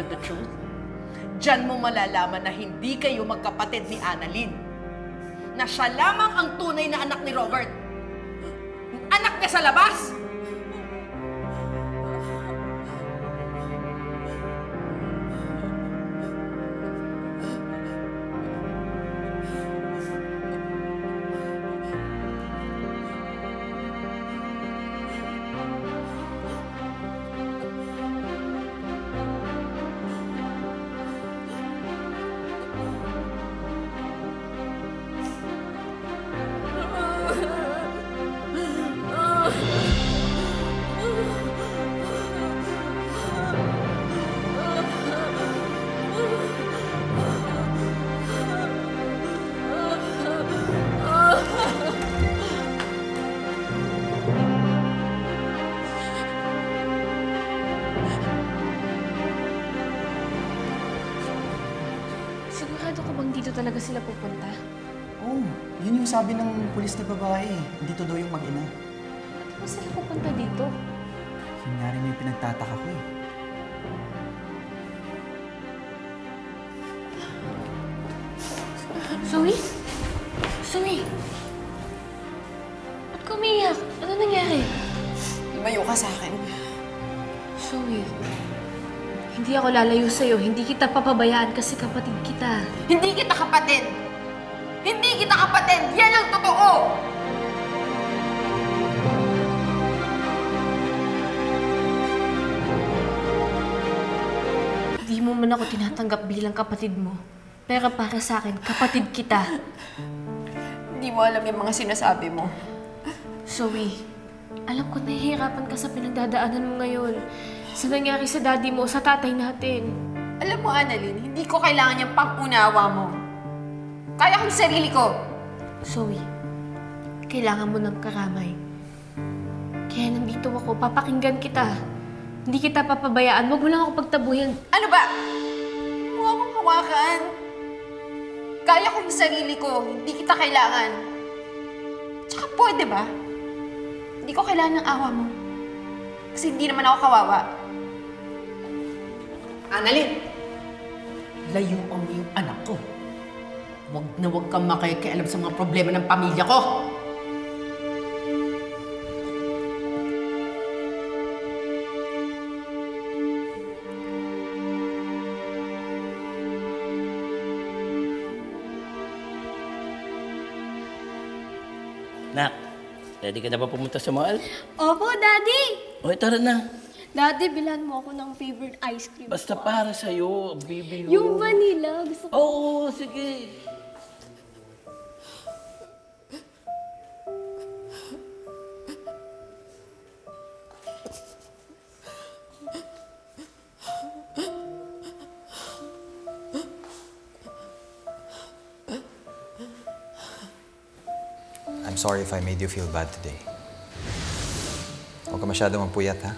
you the truth? Diyan mo malalaman na hindi kayo magkapatid ni Annalyn. Na siya lamang ang tunay na anak ni Robert. Yung anak niya sa labas! Sigurado ka bang dito talaga sila pupunta? Oh, yun yung sabi ng pulis na babae. Dito daw yung mag-ina. Ba't mo sila pupunta dito? Yun nga rin yung pinagtataka ko eh. Zoe? Zoe? Ba't ka umiiyak? Ano nangyari? Lumayo ka sa akin. Zoe, hindi ako lalayo sa'yo. Hindi kita papabayaan kasi kapatid kita. Hindi kita kapatid! Hindi kita kapatid! Yan ang totoo! Hindi mo man ako tinatanggap bilang kapatid mo. Pero para sa akin, kapatid kita. Hindi mo alam yung mga sinasabi mo. Zoe, alam ko nahihirapan ka sa pinagdadaanan mo ngayon. Sa nangyari sa daddy mo, sa tatay natin. Alam mo, Annalyn, hindi ko kailangan yung pang-unawa mo. Kaya ko yung sarili ko. Zoe, kailangan mo ng karamay. Kaya nandito ako, papakinggan kita. Hindi kita papabayaan, wag mo lang ako pagtabuhin. Ano ba? Huwag mo akong hawakan. Kaya ko yung sarili ko, hindi kita kailangan. Tsaka pwede ba? Hindi ko kailangan ng awa mo. Kasi hindi naman ako kawawa. Annalyn, layuan mo yung anak ko. Huwag na huwag kang makikialam sa mga problema ng pamilya ko. Nak, ready ka na ba pumunta sa mall? Opo, Daddy! O, tara na. Daddy, bilhan mo ako ng favorite ice cream Basta ko. para sa'yo, baby. Yung vanilla, gusto ko. Oo, sige. I'm sorry if I made you feel bad today. Huwag ka masyadong magpuyat, ha?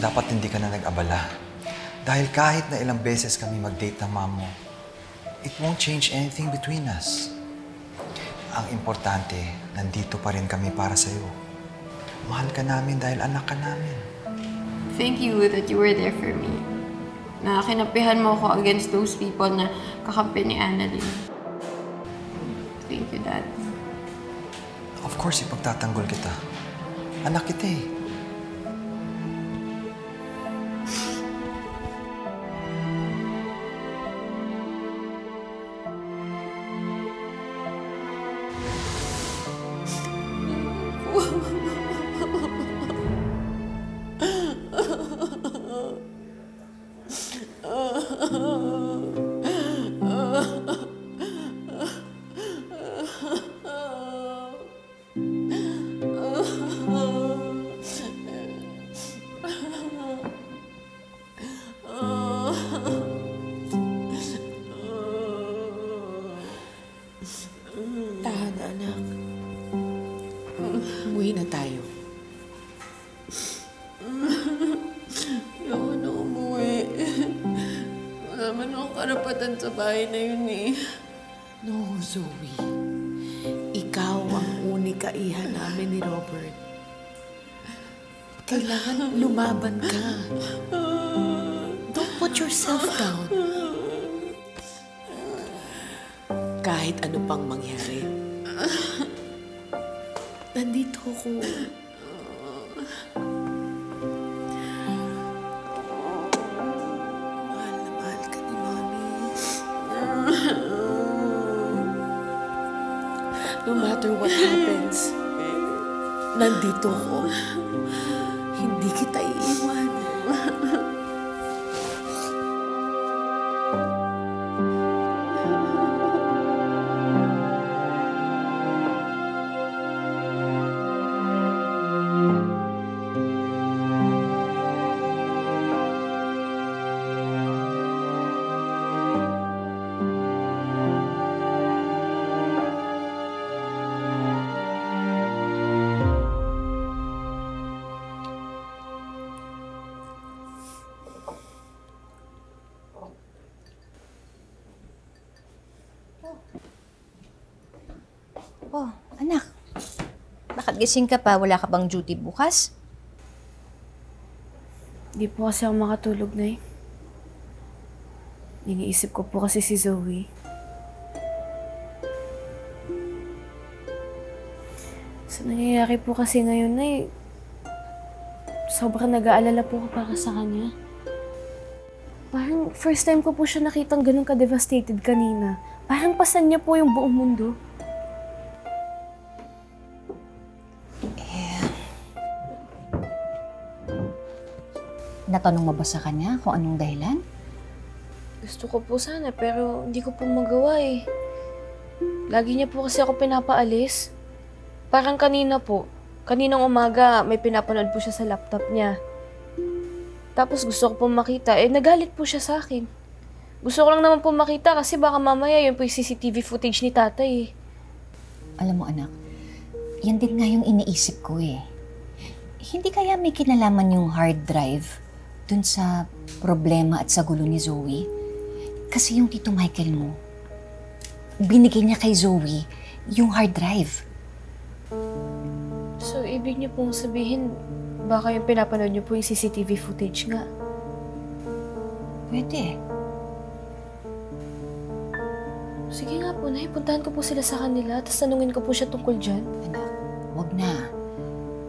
Dapat hindi ka na nag-abala. Dahil kahit na ilang beses kami mag-date ng mom mo, it won't change anything between us. Ang importante, nandito pa rin kami para sa'yo. Mahal ka namin dahil anak ka namin. Thank you that you were there for me. Na kinapihan mo ako against those people na kakampi ni Annalyn. Thank you, Dad. Of course, ipagtatanggol kita. Anak kita eh. dun sa bahay na yun eh. No, Zoe. Ikaw ang unika iha namin ni Robert. Kailangan lumaban ka. Don't put yourself down. Kahit ano pang mangyari. Nandito ako. Mahal na mahal ka ni Mami. No matter what happens, nandito ako. Hindi kita iiwan. Oh, anak. Bakit gising ka pa? Wala ka bang duty bukas? Di po kasi ako makatulog, Nay. Iniisip ko po kasi si Zoe. Sa nangyayari po kasi ngayon, Nay, sobrang nag-aalala po ako para sa kanya. Parang first time ko po siya nakitang ganun ka-devastated kanina. Parang pasan niya po yung buong mundo. Natanong mo ba sa kanya kung anong dahilan? Gusto ko po sana pero hindi ko po magawa eh. Lagi niya po kasi ako pinapaalis. Parang kanina po, kaninang umaga may pinapanood po siya sa laptop niya. Tapos gusto ko po makita, nagalit po siya sa akin. Gusto ko lang naman po makita kasi baka mamaya yun po yung CCTV footage ni tatay eh. Alam mo anak, yan din nga yung iniisip ko eh. Hindi kaya may kinalaman yung hard drive dun sa problema at sa gulo ni Zoe? Kasi yung Tito Michael mo, binigay niya kay Zoe yung hard drive. So, ibig niyo pong sabihin, baka yung pinapanood niyo po yung CCTV footage nga? Pwede. Sige nga po, Nay. Puntahan ko po sila sa kanila, tapos tanungin ko po siya tungkol dyan. Anak, wag na.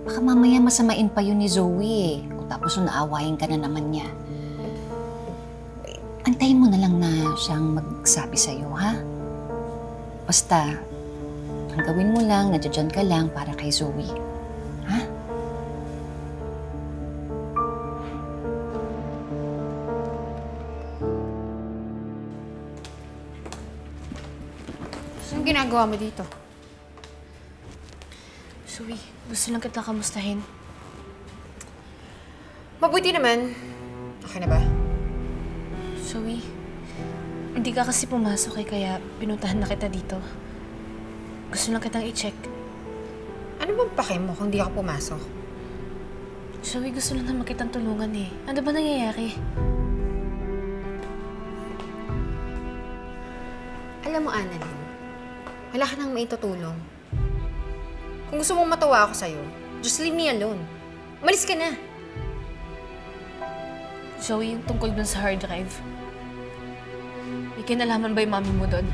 Baka mamaya masamain pa yun ni Zoe eh. O tapos naawayin ka na naman niya. Antayin mo na lang na siyang magsabi sa'yo, ha? Basta, ang gawin mo lang, nadyan ka lang para kay Zoe. Ha? Anong ginagawa mo dito? Zoe, gusto lang kita kamustahin. Mabuti naman. Okay na ba? Zoe, hindi ka kasi pumasok eh, kaya pinuntahan na kita dito. Gusto lang kitang i-check. Ano bang pake mo kung di ako pumasok? Zoe, gusto lang naman kitang tulungan eh. Ano ba nangyayari? Alam mo, Annalyn, wala ka nang maitutulong. Kung gusto mong matawa ako sa'yo, just leave me alone. Umalis ka na. Zoe, yung tungkol dun sa hard drive. May kinalaman ba yung mami mo dun?